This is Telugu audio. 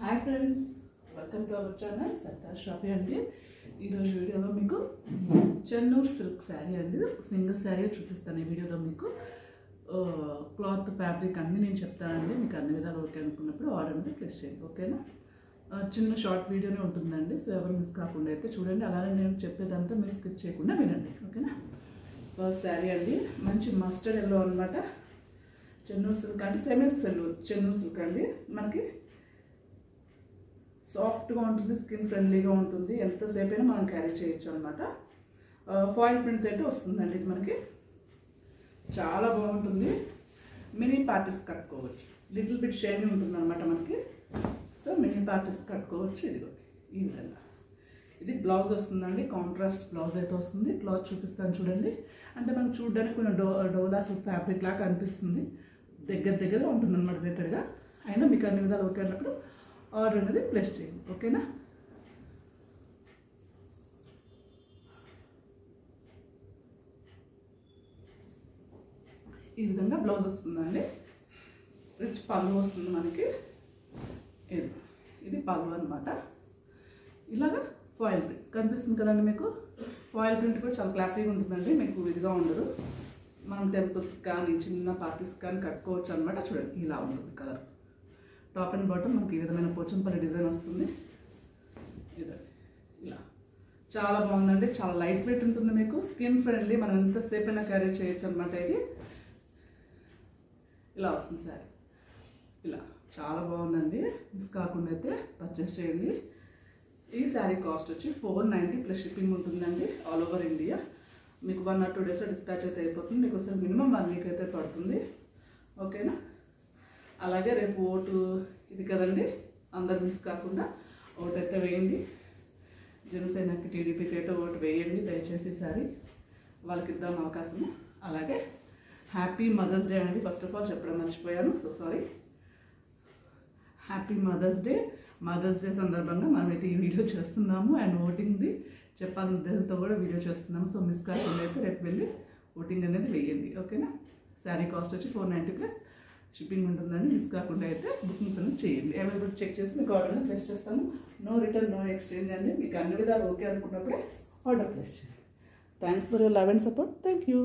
Hi friends, welcome to our channel Sardar shopping అండి. ఈరోజు వీడియోలో మీకు చెన్నూరు సిల్క్ శారీ అండి, సింగిల్ శారీ చూపిస్తాను. ఈ వీడియోలో మీకు క్లాత్ ఫ్యాబ్రిక్ అన్నీ నేను చెప్తానండి. మీకు అన్ని విధాలు ఓకే అనుకున్నప్పుడు ఆర్డర్ అనేది ప్లేస్ చేయండి, ఓకేనా. చిన్న షార్ట్ వీడియోనే ఉంటుందండి, సో ఎవరు మిస్ కాకుండా అయితే చూడండి. అలానే నేను చెప్పేదంతా మీరు స్కిప్ చేయకుండా వినండి, ఓకేనా. ఫస్ట్ శారీ అండి, మంచి మస్టర్డ్ ఎల్లో అనమాట. చెన్నూరు సిల్క్ అంటే సెమీ చెన్నూరు సిల్క్ అండి. మనకి సాఫ్ట్గా ఉంటుంది, స్కిన్ ఫ్రెండ్లీగా ఉంటుంది, ఎంతసేపు అయినా మనం క్యారీ చేయొచ్చు అనమాట. ఫాయిల్ ప్రింట్ అయితే వస్తుందండి. ఇది మనకి చాలా బాగుంటుంది. మినీ పార్టీస్ కట్టుకోవచ్చు, లిటిల్ బిట్ షైనీ ఉంటుంది అనమాట మనకి. సో మినీ పార్టీస్ కట్టుకోవచ్చు. ఇదిగో ఈ విధంగా ఇది బ్లౌజ్ వస్తుందండి, కాంట్రాస్ట్ బ్లౌజ్ అయితే వస్తుంది. క్లాత్ చూపిస్తాను చూడండి. అంటే మనకు చూడడానికి కొంచెం డోలా సిల్క్ ఫ్యాబ్రిక్ లాగా అనిపిస్తుంది, దగ్గరగా ఉంటుంది అనమాట రిలేటెడ్గా. అయినా మీకు అన్ని విధాలు ఓకే అన్నప్పుడు ఆర్డర్ అనేది ప్లేస్ చేయండి, ఓకేనా. ఈ విధంగా బ్లౌజ్ వస్తుందండి. రిచ్ పళ్ళు వస్తుంది మనకి. ఇది పళ్ళు అనమాట. ఇలాగా ఫాయిల్ ప్రింట్ కనిపిస్తుంది కదండి మీకు. ఫాయిల్ ప్రింట్ కూడా చాలా క్లాసీగా ఉంటుందండి, మీకు ఇదిగా ఉండదు. మనం టెంపుల్స్ కానీ చిన్న పార్టీస్ కానీ కట్టుకోవచ్చు అనమాట. చూడండి ఇలా ఉంటుంది కలర్. టాప్ అండ్ బాటమ్ మనకి ఈ విధమైన పోచంపల్లి డిజైన్ వస్తుంది. ఇలా చాలా బాగుందండి, చాలా లైట్ వెయిట్ ఉంటుంది, మీకు స్కిన్ ఫ్రెండ్లీ, మనం ఎంతసేపు అయినా క్యారీ చేయొచ్చు అనమాట. ఇది ఇలా వస్తుంది శారీ. ఇలా చాలా బాగుందండి, మిస్ కాకుండా అయితే పర్చేస్ చేయండి. ఈ శారీ కాస్ట్ వచ్చి 490 ప్లస్ షిప్పింగ్ ఉంటుందండి, ఆల్ ఓవర్ ఇండియా. మీకు 1 or 2 days డిస్పాచ్ అయితే అయిపోతుంది. మీకు అసలు మినిమం 1 week అయితే పడుతుంది, ఓకేనా. అలాగే రేపు ఓటు ఇది కదండి, అందరు మిస్ కాకుండా ఓటు అయితే వేయండి. జనసేనకి టీడీపీకి అయితే ఓటు వేయండి దయచేసి. ఈసారి వాళ్ళకి ఇద్దాం అవకాశము. అలాగే హ్యాపీ మదర్స్ డే అండి, ఫస్ట్ ఆఫ్ ఆల్ చెప్పడం మర్చిపోయాను, so sorry. Happy mother's day. Mother's day సందర్భంగా మనమైతే ఈ వీడియో చేస్తున్నాము. అండ్ ఓటింగ్ది చెప్పాలని ఉద్దేశంతో కూడా వీడియో చేస్తున్నాము. సో మిస్ కాకుండా అయితే రేపు వెళ్ళి ఓటింగ్ అనేది వేయండి, ఓకేనా. శారీ కాస్ట్ వచ్చి 490 ప్లస్ షిప్పింగ్ ఉంటుందండి. మిస్ కాకుండా అయితే బుకింగ్స్ అనేది చేయండి. అవైలబుల్ చెక్ చేసి మీకు ఆర్డర్ ప్లేస్ చేస్తాము. నో రిటర్న్, నో ఎక్స్చేంజ్ అండి. మీకు అన్ని విధాలు ఓకే అనుకున్నప్పుడే ఆర్డర్ ప్లేస్ చేయండి. Thanks for your love and support. Thank you.